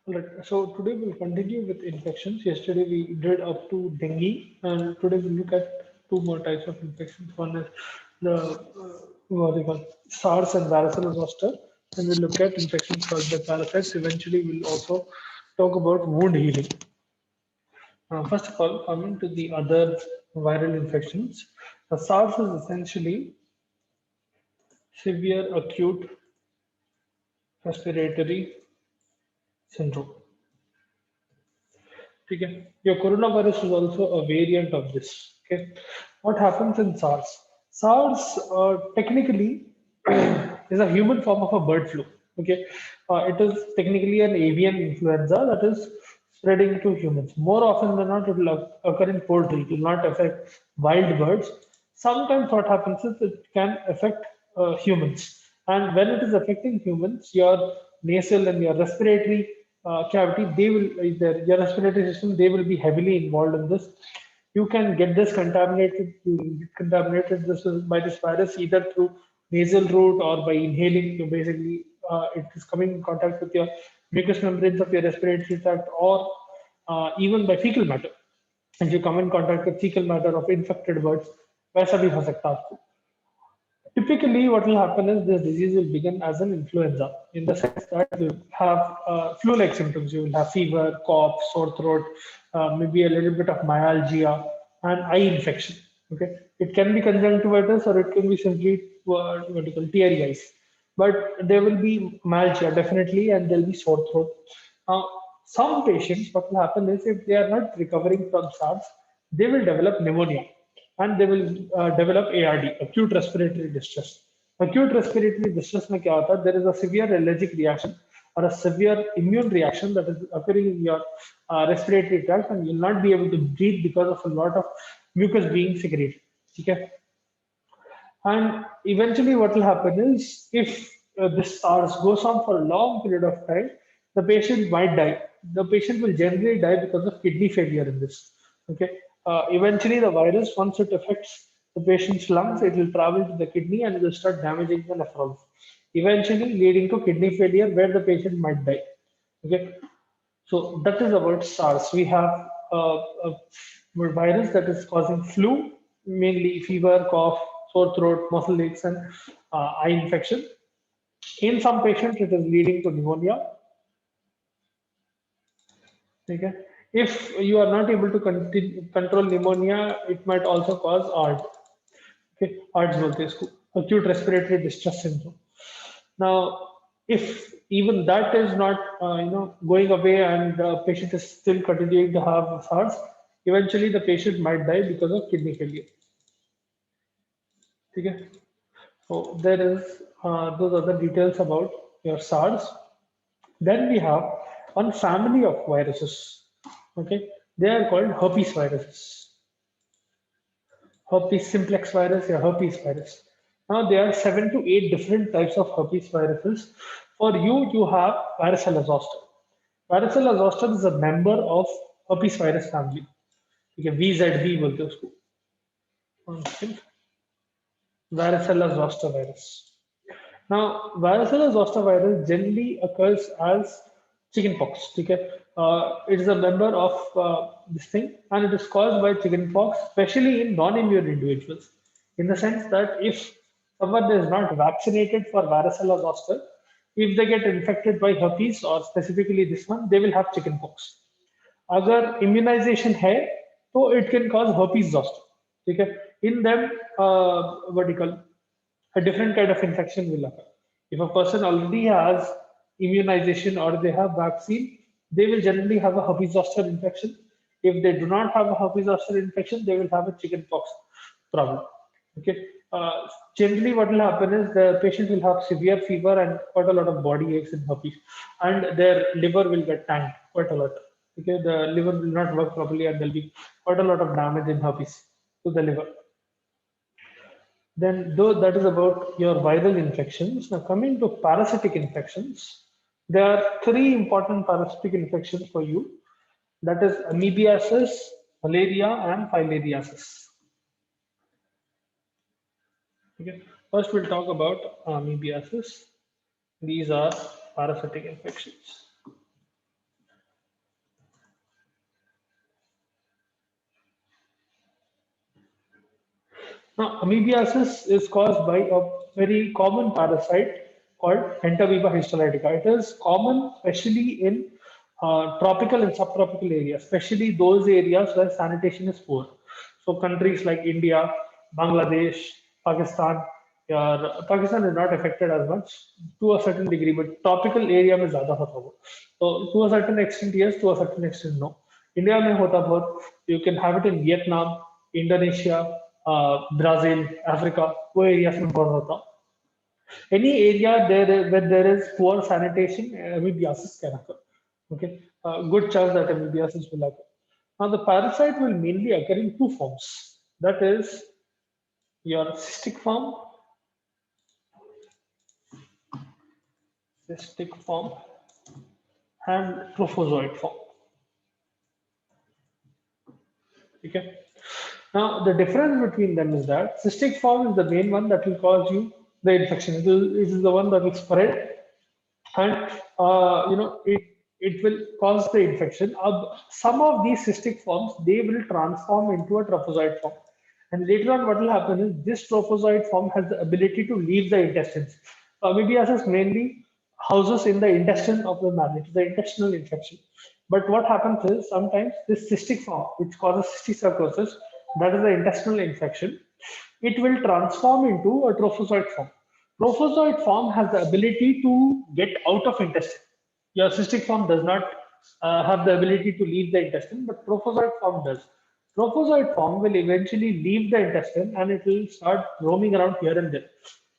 All right, so today we'll continue with infections. Yesterday we did up to dengue, and today we'll look at two more types of infections. One is the what they call SARS and varicella zoster, and we'll look at infections caused by parasites. Eventually, we'll also talk about wound healing. First of all, coming to the other viral infections, the SARS is essentially severe acute respiratory syndrome. Okay. Your coronavirus is also a variant of this. Okay. What happens in SARS? SARS technically is a human form of a bird flu. Okay. It is technically an avian influenza that is spreading to humans. More often than not, it will occur in poultry. It will not affect wild birds. Sometimes what happens is it can affect humans. And when it is affecting humans, your nasal and your respiratory cavity, they will your respiratory system, they will be heavily involved in this. You can get this contaminated. You will get contaminated by this virus either through nasal route or by inhaling. You basically it is coming in contact with your mucous membranes of your respiratory tract, or even by fecal matter. If you come in contact with fecal matter of infected birds, वैसा भी हो सकता है आपको. Typically, what will happen is this disease will begin as an influenza in the sense that you have flu-like symptoms. You will have fever, cough, sore throat, maybe a little bit of myalgia, and eye infection. Okay, it can be conjunctivitis or it can be simply what you call teary eyes. But there will be myalgia definitely, and there will be sore throat. Now, some patients, what will happen is if they are not recovering from SARS, they will develop pneumonia and they will develop ARD, acute respiratory distress. Acute respiratory distress में क्या होता है? There is a severe allergic reaction or a severe immune reaction that is occurring in your respiratory tract, and you'll not be able to breathe because of a lot of mucus being secreted. Okay? And eventually, what will happen is if this SARS goes on for a long period of time, the patient might die. The patient will generally die because of kidney failure in this. Okay. Eventually, the virus, once it affects the patient's lungs, it will travel to the kidney and it will start damaging the nephrons, eventually leading to kidney failure where the patient might die. Okay. So that is about SARS. We have a virus that is causing flu, mainly fever, cough, sore throat, muscle aches, and eye infection. In some patients, it is leading to pneumonia. Okay. If you are not able to control pneumonia, it might also cause ARD. Okay, ARDS बोलते हैं इसको, acute respiratory distress syndrome. Now, if even that is not going away and the patient is still continuing to have SARS, eventually the patient might die because of kidney failure. Okay. So there is those are the details about your SARS. Then we have one family of viruses. Okay, they are called herpes viruses. Herpes simplex virus or herpes virus. Now there are 7 to 8 different types of herpes viruses. For you have varicella zoster. Varicella zoster is a member of herpes virus family. ठीक है, VZV बोलते हैं उसको. One second. Varicella zoster virus. Now, varicella zoster virus generally occurs as chickenpox. Okay, it is a member of this thing, and it is caused by chickenpox, especially in non-immune individuals. In the sense that if someone is not vaccinated for varicella zoster, if they get infected by herpes or specifically this one, they will have chickenpox. अगर immunization है, तो it can cause herpes zoster. ठीक है, in them what do you call a different kind of infection will occur. If a person already has immunization or they have vaccine, they will generally have a herpes zoster infection. If they do not have a herpes zoster infection, they will have a chickenpox problem. Okay. Generally, what will happen is the patient will have severe fever and quite a lot of body aches in herpes, and their liver will get tanked quite a lot. Okay, the liver will not work properly, and there'll be quite a lot of damage in herpes to the liver. Then, though that is about your viral infections, now coming to parasitic infections, there are three important parasitic infections for you. That is amoebiasis, malaria, and filariasis. Okay. First, we'll talk about amoebiasis. These are parasitic infections. Now, amoebiasis is caused by a very common parasite called Entaviba histolytica. It is common especially in tropical and subtropical areas, especially those areas where sanitation is poor. So countries like India, Bangladesh, Pakistan, Pakistan is not affected as much to a certain degree, but tropical area में ज़्यादा होता है वो. So to a certain extent yes, to a certain extent no. India में होता बहुत, you can have it in Vietnam, Indonesia, Brazil, Africa, वो areas में बहुत होता. Any area where there is poor sanitation, amoebiasis can occur. Okay, good chance that amoebiasis will occur. Now the parasite will mainly occur in two forms. That is your cystic form and trophozoite form. Okay. Now the difference between them is that cystic form is the main one that will cause you the infection. It is the one that will spread, and it will cause the infection. Some of these cystic forms they will transform into a trophozoite form, and later on what will happen is this trophozoite form has the ability to leave the intestines. Amoebiasis mainly houses in the intestine of the man. It's the intestinal infection. But what happens is sometimes this cystic form, which causes cysticercosis, that is the intestinal infection, it will transform into a trophozoite form. Trophozoite form has the ability to get out of intestine. Your cystic form does not have the ability to leave the intestine, but trophozoite form does. Trophozoite form will eventually leave the intestine and it will start roaming around here and there.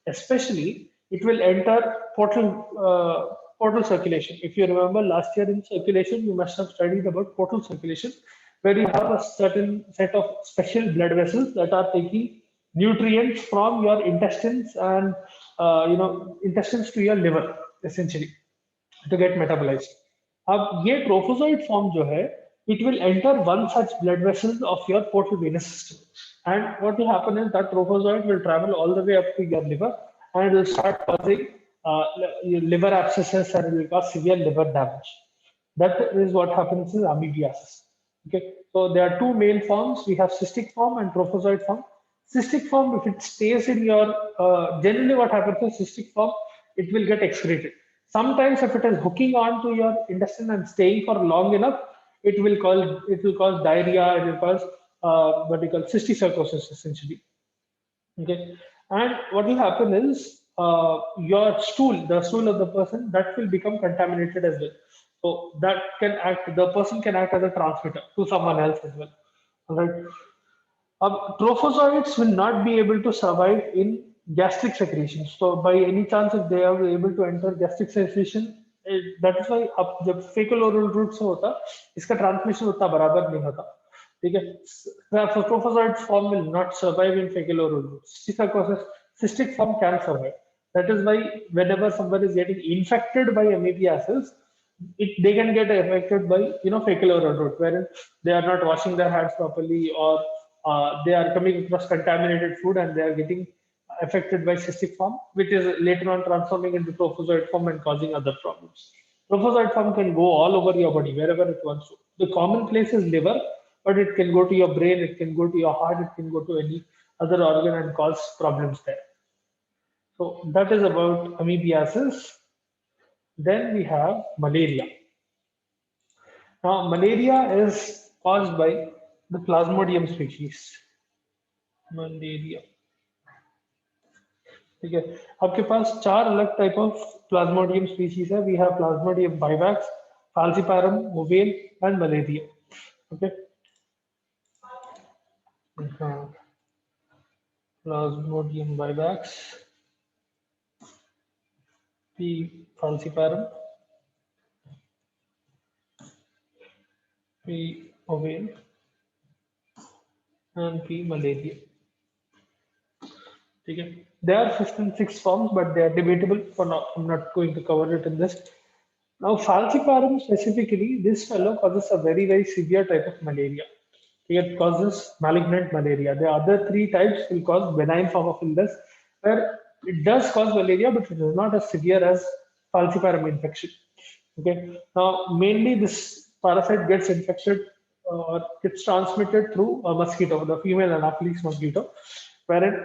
Especially, it will enter portal circulation. If you remember last year in circulation, you must have studied about portal circulation, where you have a certain set of special blood vessels that are taking nutrients from your intestines and intestines to your liver essentially to get metabolized. अब ये trophozoite form जो है, it will enter one such blood vessel of your portal venous system, and what will happen is that trophozoite will travel all the way up to your liver and it will start causing liver abscesses and it will cause severe liver damage. That is what happens in amoebiasis. Okay, so there are two main forms. We have cystic form and trophozoite form. Cystic form, if it stays in your, generally what happens is cystic form, it will get excreted. Sometimes if it is hooking on to your intestine and staying for long enough, it will cause diarrhea, it will cause what we call cysticercosis essentially. Okay, and what will happen is your stool, the stool of the person, that will become contaminated as well. So that can act, the person can act as a transmitter to someone else as well. All right. Trophozoites will not be able to survive in gastric secretion. So by any chance, if they are able to enter gastric secretion, that is why अब जब fecal oral route से होता, इसका transmission उतना बराबर नहीं होता. ठीक है. Trophozoite form will not survive in fecal oral route. Cystic form can survive. That is why whenever someone is getting infected by amoebiasis, they can get affected by fecal oral route, wherein they are not washing their hands properly, or they are coming across contaminated food and they are getting affected by cystic form, which is later on transforming into trophozoite form and causing other problems. Trophozoite form can go all over your body, wherever it wants to. The common place is liver, but it can go to your brain, it can go to your heart, it can go to any other organ and cause problems there. So that is about amoebiasis. Then we have malaria. Now, malaria is caused by the Plasmodium species. Malaria. ठीक है, आपके पास चार अलग type of plasmodium species है. We have plasmodium vivax, falciparum, ovale and malaria. Okay. Plasmodium vivax, P. falciparum, P. ovale and P. malaria. Okay. There are 56 forms, but they are debatable. For now, I'm not going to cover it in this. Now, falciparum specifically, this fellow causes a very, very severe type of malaria. It causes malignant malaria. The other three types will cause benign form of illness, where it does cause malaria, but it is not as severe as falciparum infection. Okay. Now, mainly this parasite gets infected or gets transmitted through a mosquito, the female Anopheles mosquito. wherein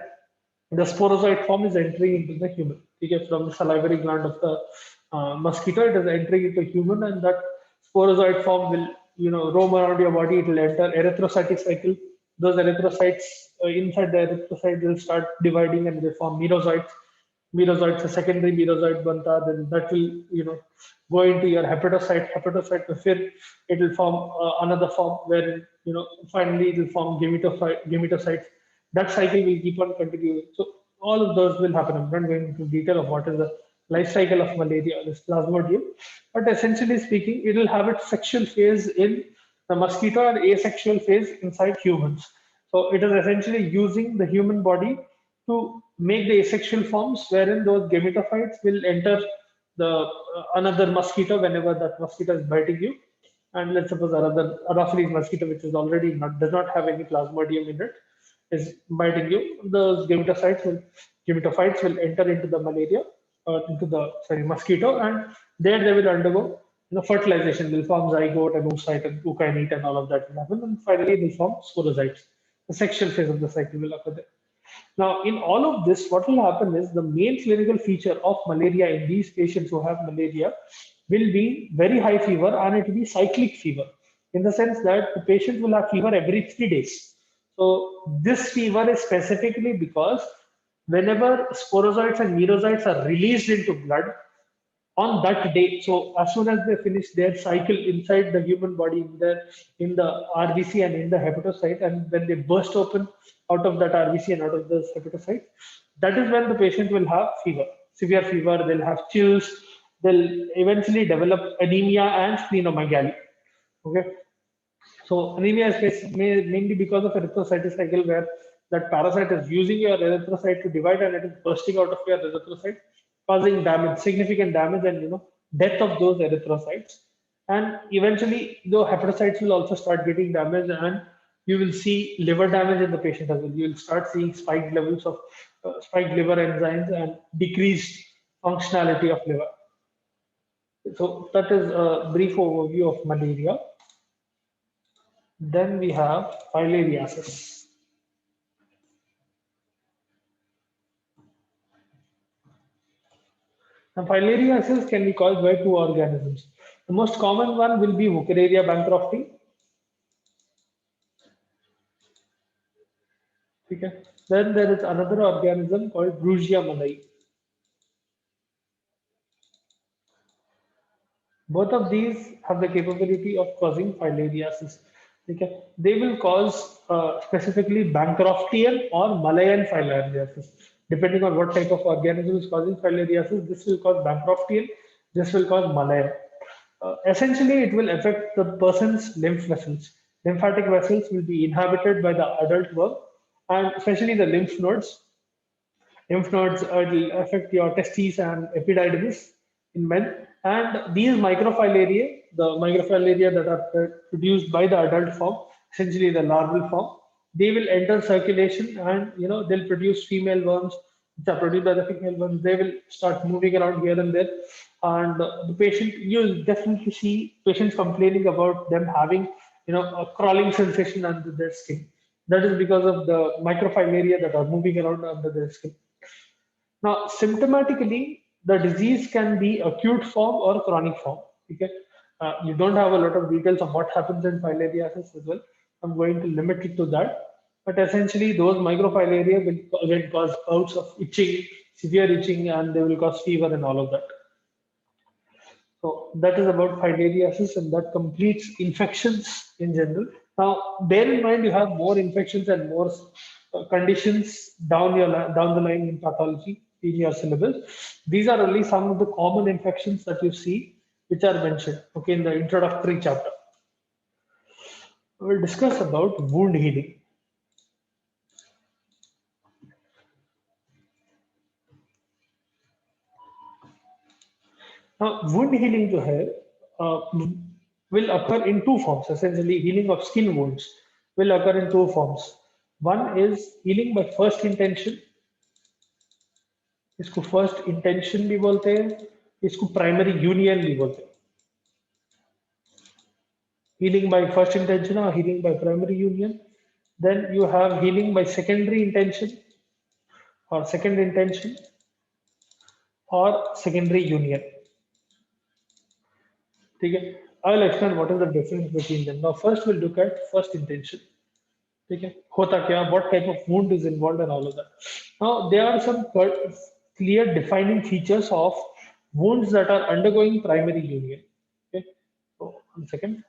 the sporozoite form is entering into the human. Okay, from the salivary gland of the mosquito, it is entering into human, and that sporozoite form will, roam around your body. It will enter erythrocytic cycle. Those erythrocytes inside the erythrocyte will start dividing and they form merozoites. Merozoites, a secondary merozoite banta, then that will, go into your hepatocyte. Hepatocyte, it will form another form where, finally it will form gametocytes. That cycle will keep on continuing. So all of those will happen. I'm not going into detail of what is the life cycle of malaria, this plasmodium, but essentially speaking, it will have its sexual phase in the mosquito and asexual phase inside humans. So it is essentially using the human body to make the asexual forms, wherein those gametophytes will enter the another mosquito whenever that mosquito is biting you. And let's suppose another Anopheles mosquito, which is already does not have any plasmodium in it, is biting you. Those gametophytes will enter into the malaria or into the mosquito, and there they will undergo fertilization. They'll form zygote and oocyte and ookinete, and all of that will happen, and finally they'll form sporozytes. The sexual phase of the cycle will occur there. Now, in all of this, what will happen is the main clinical feature of malaria in these patients who have malaria will be very high fever, and it will be cyclic fever, in the sense that the patient will have fever every 3 days. So this fever is specifically because whenever sporozoites and merozoites are released into blood, on that day, so as soon as they finish their cycle inside the human body, in the RBC and in the hepatocyte, and when they burst open out of that RBC and out of the hepatocyte, that is when the patient will have fever, severe fever. They'll have chills. They'll eventually develop anemia and splenomegaly. Okay, so anemia is mainly because of erythrocytic cycle, where that parasite is using your erythrocyte to divide, and it is bursting out of your erythrocyte, causing damage, significant damage, and death of those erythrocytes. And eventually, the hepatocytes will also start getting damaged, and you will see liver damage in the patient as well. You will start seeing spiked levels of spiked liver enzymes and decreased functionality of liver. So that is a brief overview of malaria. Then we have filariasis. Now, filariasis can be caused by two organisms. The most common one will be Wuchereria bancrofti. Okay. Then there is another organism called Brugia malai. Both of these have the capability of causing filariasis. Okay. They will cause specifically Bancroftian or Malayan filariasis. Depending on what type of organism is causing filariasis, this will cause Bancroftian, this will cause Malayan. Essentially, it will affect the person's lymph vessels. Lymphatic vessels will be inhabited by the adult worm, and especially the lymph nodes. Lymph nodes will affect your testes and epididymis in men. And these microfilaria, the microfilaria that are produced by the adult form, essentially the larval form, they will enter circulation, and they'll produce female worms which are produced by the female worms. They will start moving around here and there, and the patient, you'll definitely see patients complaining about them having a crawling sensation under their skin. That is because of the microfilaria that are moving around under their skin. Now, symptomatically, the disease can be acute form or chronic form. Okay, you don't have a lot of details of what happens in filariasis as well. I'm going to limit it to that. But essentially, those microfilaria will again cause bouts of itching, severe itching, and they will cause fever and all of that. So that is about filariasis, and that completes infections in general. Now, bear in mind you have more infections and more conditions down the line in pathology in your syllabus. These are only some of the common infections that you see, which are mentioned. Okay, in the introductory chapter, we will discuss about wound healing. Now, wound healing जो है, will occur in two forms. Essentially, healing of skin wounds will occur in two forms. One is healing by first intention. इसको first intention भी बोलते हैं, इसको primary union भी बोलते हैं. Healing by first intention or healing by primary union. Then you have healing by secondary intention. or second intention or secondary union. Okay, I'll explain what is the difference between them. Now first we'll look at first intention. Okay, hota kya, what type of wound is involved and all of that. Now there are some clear defining features of wounds that are undergoing primary union. Okay, so 1 second.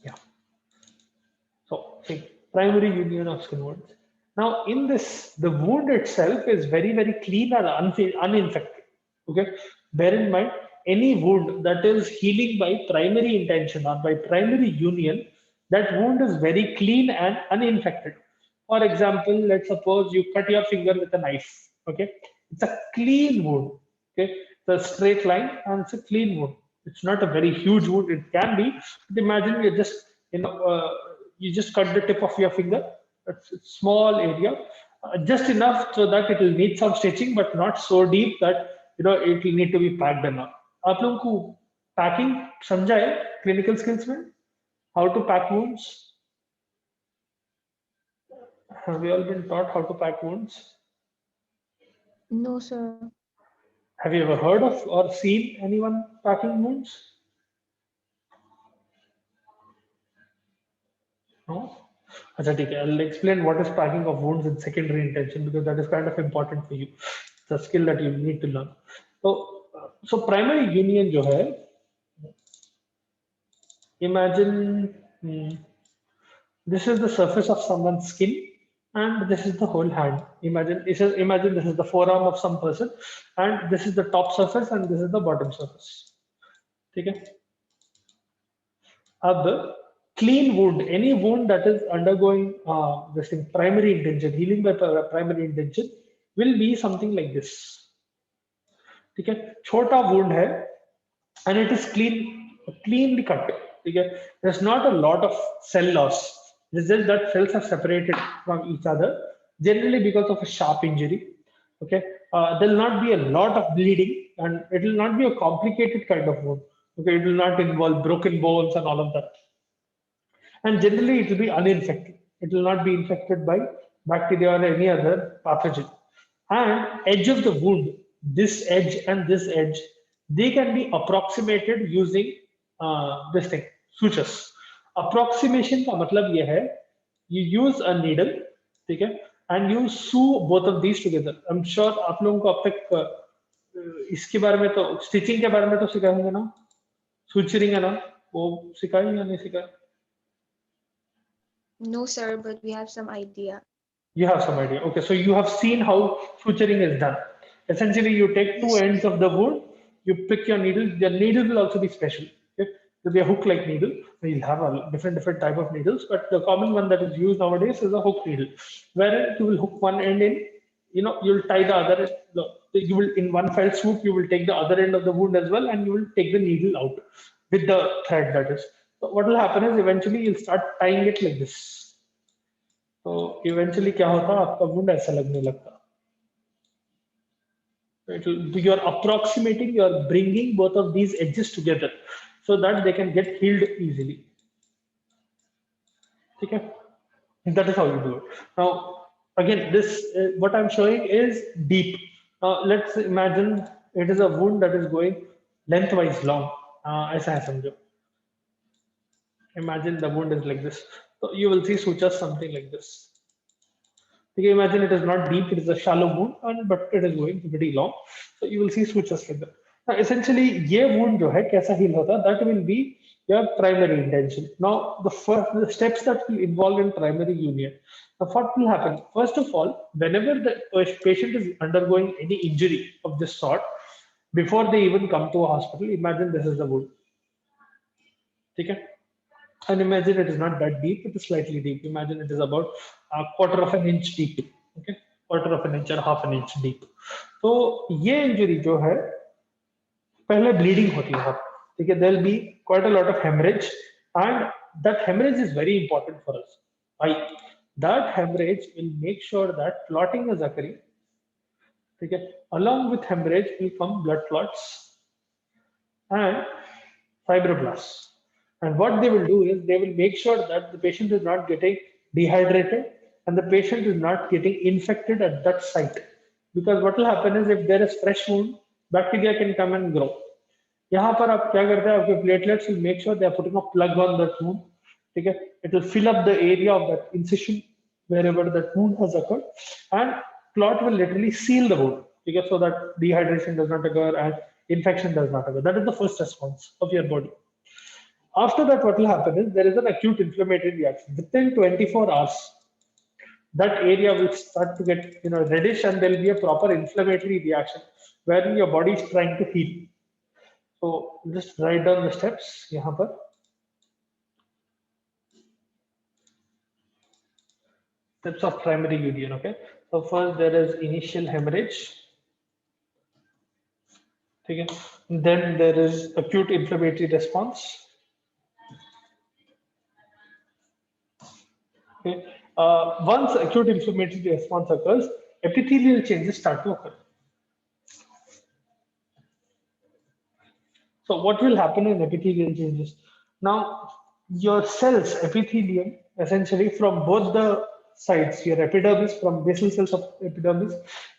Yeah. So, see, primary union of skin wounds. Now, in this, the wound itself is very, very clean and uninfected. Okay, bear in mind, any wound that is healing by primary intention or by primary union, that wound is very clean and uninfected. For example, let's suppose you cut your finger with a knife. Okay, it's a clean wound. Okay, it's a straight line and it's a clean wound. It's not a very huge wound. It can be, but imagine you just you just cut the tip of your finger. It's a small area, just enough so that it will need some stitching, but not so deep that it will need to be packed enough. आप लोगों को packing समझा है clinical skills में? How to pack wounds? Have you all been taught how to pack wounds? No, sir. Have you ever heard of or seen anyone packing wounds? No? Acha, theek hai. I'll explain what is packing of wounds in secondary intention because that is kind of important for you. It's a skill that you need to learn. So primary union जो है, imagine this is the surface of someone's skin and this is the whole hand. Imagine this is the forearm of some person and this is the top surface and this is the bottom surface. ठीक है? अब clean wound, any wound that is undergoing this thing, primary intention, healing by primary intention, will be something like this. ठीक है? छोटा wound है and it is cleanly cut. ठीक है? There's not a lot of cell loss. It's just that cells are separated from each other, generally because of a sharp injury. Okay, there will not be a lot of bleeding, and it will not be a complicated kind of wound. Okay, it will not involve broken bones and all of that. And generally, it will be uninfected. It will not be infected by bacteria or any other pathogen. And edge of the wound, this edge and this edge, they can be approximated using this thing, sutures. Approximation का मतलब ये है, you use a needle, ठीक है, and you sew both of these together. I'm sure आप लोगों को अब तक इसके बारे में तो स्टिचिंग के बारे में तो सिखाए होंगे ना, suturing है ना, वो सिखाए या नहीं सिखाए? No, sir, but we have some idea. You have some idea. Okay, so you have seen how suturing is done. Essentially, you take two Yes. ends of the wood, you pick your needle. The needle will also be special. Okay? It will be a hook-like needle. You'll have a different type of needles, but the common one that is used nowadays is a hook needle, where you will hook one end in. You'll tie the other. You will in one fell swoop. You will take the other end of the wound as well, and you will take the needle out with the thread. That is. So what will happen is eventually you'll start tying it like this. तो eventually क्या होता है, आपका wound ऐसा लगने लगता. You are approximating, you are bringing both of these edges together so that they can get healed easily. Okay, that is how you do it. Now again, this what I'm showing is deep. Now let's imagine it is a wound that is going lengthwise long. ऐसा है समझो. Imagine the wound is like this. So you will see sutures something like this. You imagine it is not deep, it is a shallow wound, but it is going pretty long. So you will see sutures like that. Now, essentially, ये wound जो है कैसा heal होता है, that will be your primary intention. Now, the steps that will involve in primary union. Now, what will happen? First of all, whenever the patient is undergoing any injury of this sort, before they even come to a hospital, imagine this is the wound. Okay? And imagine it is not that deep, it is slightly deep. Imagine it is about a quarter of an inch deep. Okay, quarter of an inch or half an inch deep. तो ये injury जो है पहले bleeding होती है, ठीक है, there will be quite a lot of hemorrhage, and that hemorrhage is very important for us. Why? That hemorrhage will make sure that clotting is occurring. ठीक है, along with hemorrhage will come blood clots and fibroblasts. And what they will do is they will make sure that the patient is not getting dehydrated and the patient is not getting infected at that site. Because what will happen is if there is fresh wound, bacteria can come and grow. यहाँ पर आप क्या करते हैं, आपके platelets will make sure they are putting a plug on that wound. ठीक है, it will fill up the area of that incision wherever that wound has occurred, and clot will literally seal the wound. ठीक है, so that dehydration does not occur and infection does not occur. That is the first response of your body. After that, what will happen is there is an acute inflammatory reaction. Within 24 hours, that area will start to get reddish, and there will be a proper inflammatory reaction wherein your body is trying to heal. So just write down the steps. यहाँ पर steps of primary UDN. Okay. So first there is initial hemorrhage. Okay. Then there is acute inflammatory response. Okay. Once acute inflammatory response occurs, epithelial changes start to occur. So what will happen in epithelial changes? Now, your cells, epithelium, essentially from both the sides, your epidermis, from basal cells of epidermis,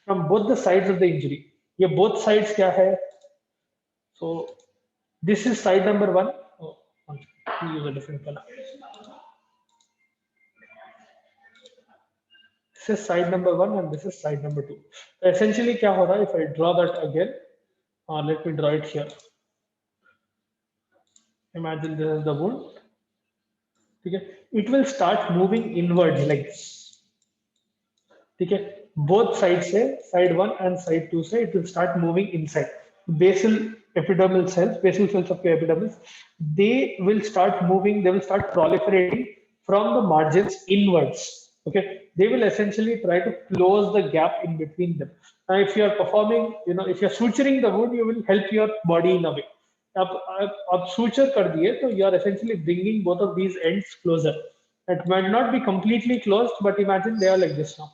from both the sides of the injury. ये both sides क्या है? So this is side number 1. Oh, I'll use a different color. This is side number 1 and this is side number 2. So essentially क्या हो रहा है? If I draw that again, let me draw it here. Imagine this is the wound. Okay, it will start moving inwards like this. Okay, both sides say side 1 and side 2 say it will start moving inside. Basal epidermal cells, basal cells of your epidermis, they will start moving, they will start proliferating from the margins inwards. Okay, they will essentially try to close the gap in between them. Now, if you are performing, if you are suturing the wound, you will help your body in a way. आप suture कर दिए तो you are essentially bringing both of these ends closer. It might not be completely closed, but imagine they are like this now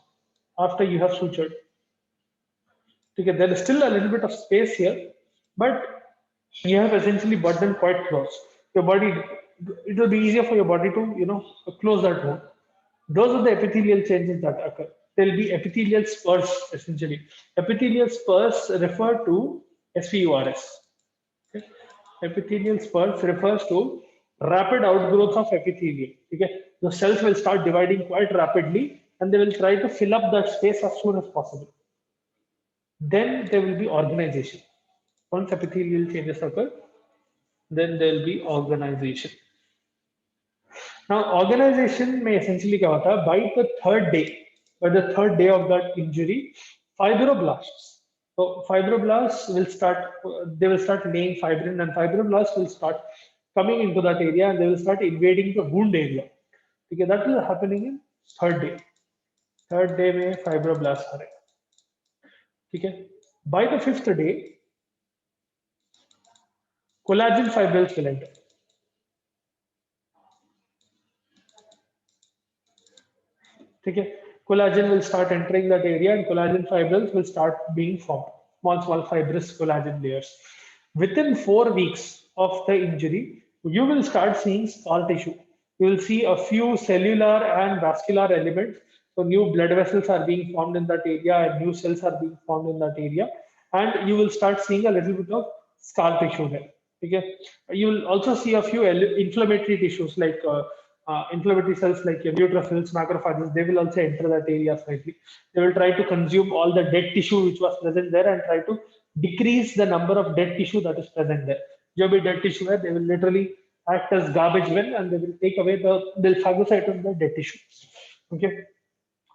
after you have sutured. Okay, there is still a little bit of space here, but you have essentially brought them quite close. Your body, it will be easier for your body to close that wound. Those are the epithelial changes that occur. There will be epithelial spurs essentially. Epithelial spurs refer to SPURS. Okay. Epithelial spurs refers to rapid outgrowth of epithelium. Okay, the cells will start dividing quite rapidly, and they will try to fill up that space as soon as possible. Then there will be organization. Once epithelial changes occur, then there will be organization. Now, organization may essentially क्या होता है? By the third day of that injury, fibroblasts. So fibroblasts will start, they will start laying fibrin, and fibroblasts will start coming into that area, and they will start invading the wound area. Okay, that is happening in third day. Third day में fibroblasts are. Okay, by the 5th day, collagen fibrils will enter. Okay, collagen will start entering that area, and collagen fibrils will start being formed. Small fibrous collagen layers. Within 4 weeks of the injury, you will start seeing scar tissue. You will see a few cellular and vascular elements. So new blood vessels are being formed in that area, and new cells are being formed in that area. And you will start seeing a little bit of scar tissue there. Okay, you will also see a few inflammatory tissues like inflammatory cells like your neutrophils, macrophages. They will also enter that area slightly. They will try to consume all the dead tissue which was present there and try to decrease the number of dead tissue that is present there. जो भी dead tissue है, they will literally act as garbage bin, and they will take away they'll phagocyte of the dead tissue. Okay,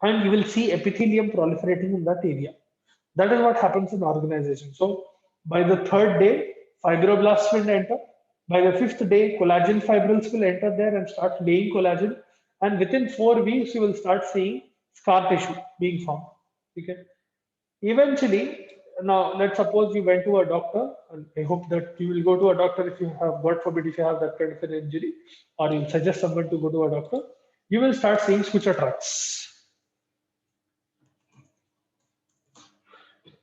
and you will see epithelium proliferating in that area. That is what happens in organization. So by the 3rd day, fibroblasts will enter. By the 5th day, collagen fibrils will enter there and start laying collagen. And within 4 weeks, you will start seeing scar tissue being formed. Okay. Eventually, now let's suppose you went to a doctor, and I hope that you will go to a doctor if you have, God forbid, if you have that kind of an injury, or you suggest someone to go to a doctor. You will start seeing suture tracks.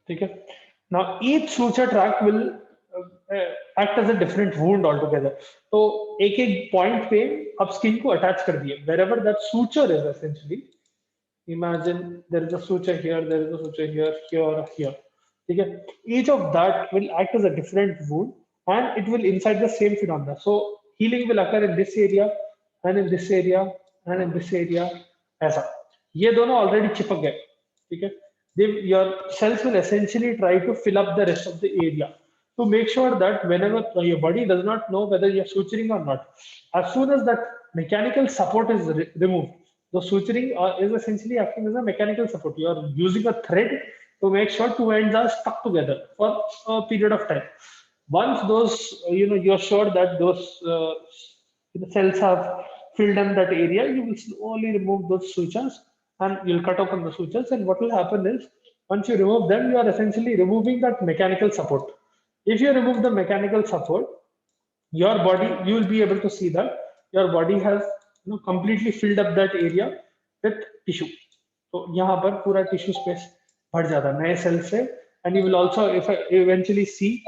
Okay. Now each suture track will act as a different wound altogether. So एक point पे आप skin को attach कर दिए. Wherever that suture is essentially, Imagine there is a suture here, there is a suture here, here, here. Okay? Each of that will act as a different wound and it will incite the same phenomena. So healing will occur in this area and in this area and in this area ऐसा. ये दोनों already चिपक गए. ठीक है? Your cells will essentially try to fill up the rest of the area to make sure that whenever your body does not know whether you're suturing or not, as soon as that mechanical support is removed, the suturing is essentially acting as a mechanical support. You are using a thread to make sure two ends are stuck together for a period of time. Once those, you're sure that those cells have filled in that area, you will slowly remove those sutures and you'll cut open the sutures. And what will happen is, once you remove them, you are essentially removing that mechanical support. If you remove the mechanical support, your body, you will be able to see that your body has completely filled up that area with tissue. So यहाँ पर पूरा tissue space भर जाता है नए cell से, and you will also eventually see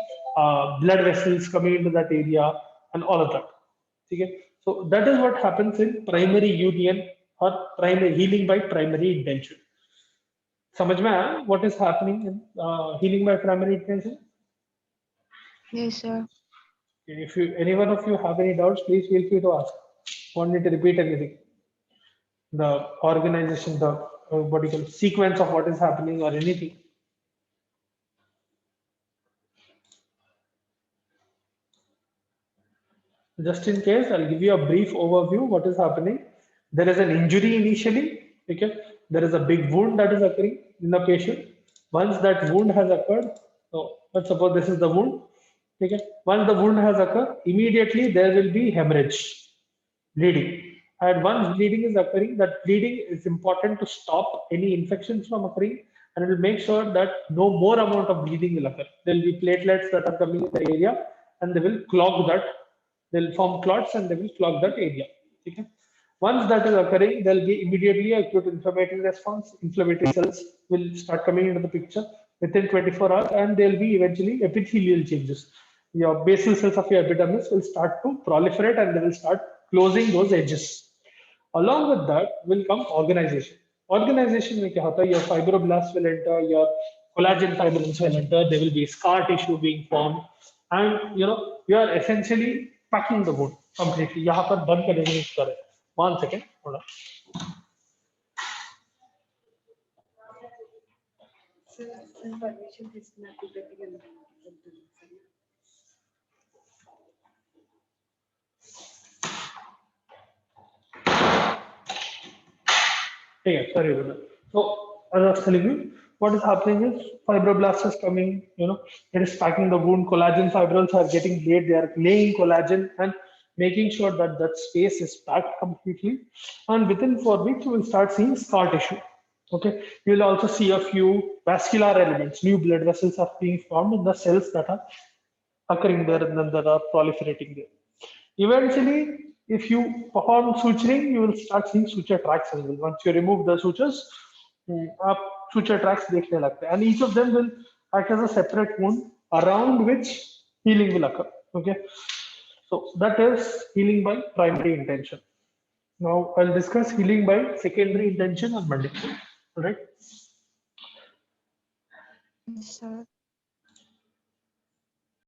blood vessels coming into that area and all of that. ठीक है? So that is what happens in primary union or primary healing by primary intention. समझ में आया what is happening in healing by primary intention? Yes, sir. If any one of you have any doubts, please feel free to ask. Want me to repeat anything? The organization, the what do you call sequence of what is happening or anything. Just in case, I'll give you a brief overview what is happening. There is an injury initially. Okay, there is a big wound that is occurring in the patient. Once that wound has occurred, so let's suppose this is the wound. Okay, once the wound has occurred, immediately there will be hemorrhage, bleeding. And once bleeding is occurring, that bleeding is important to stop any infections from occurring, and it will make sure that no more amount of bleeding will occur. There will be platelets that are coming in the area, and they will clog that. They'll form clots, and they will clog that area. Okay? Once that is occurring, there will be immediately acute inflammatory response. Inflammatory cells will start coming into the picture within 24 hours, and there will be eventually epithelial changes. Your basal cells of your epidermis will start to proliferate, and they will start closing those edges. Along with that will come organization. Organization में क्या होता है? Your fibroblasts will enter, your collagen fibrils will enter. There will be scar tissue being formed, and you are essentially packing the wound completely. यहाँ पर बंद करने की कोशिश करें. 1 second, hold on. Yeah, sorry about that. So as I was telling you, what is happening is fibroblasts is coming, it is packing the wound, collagen fibrils are getting laid, they are laying collagen and making sure that that space is packed completely. And within 4 weeks, you will start seeing scar tissue. Okay, you will also see a few vascular elements, new blood vessels are being formed in the cells that are occurring there and then that are proliferating there. Eventually, if you perform suturing, you will start seeing suture tracks as well. Once you remove the sutures, आप suture tracks देखने लगते हैं, and each of them will act as a separate wound around which healing will occur. Okay, so that is healing by primary intention. Now I'll discuss healing by secondary intention on Monday. All right. Yes, sir.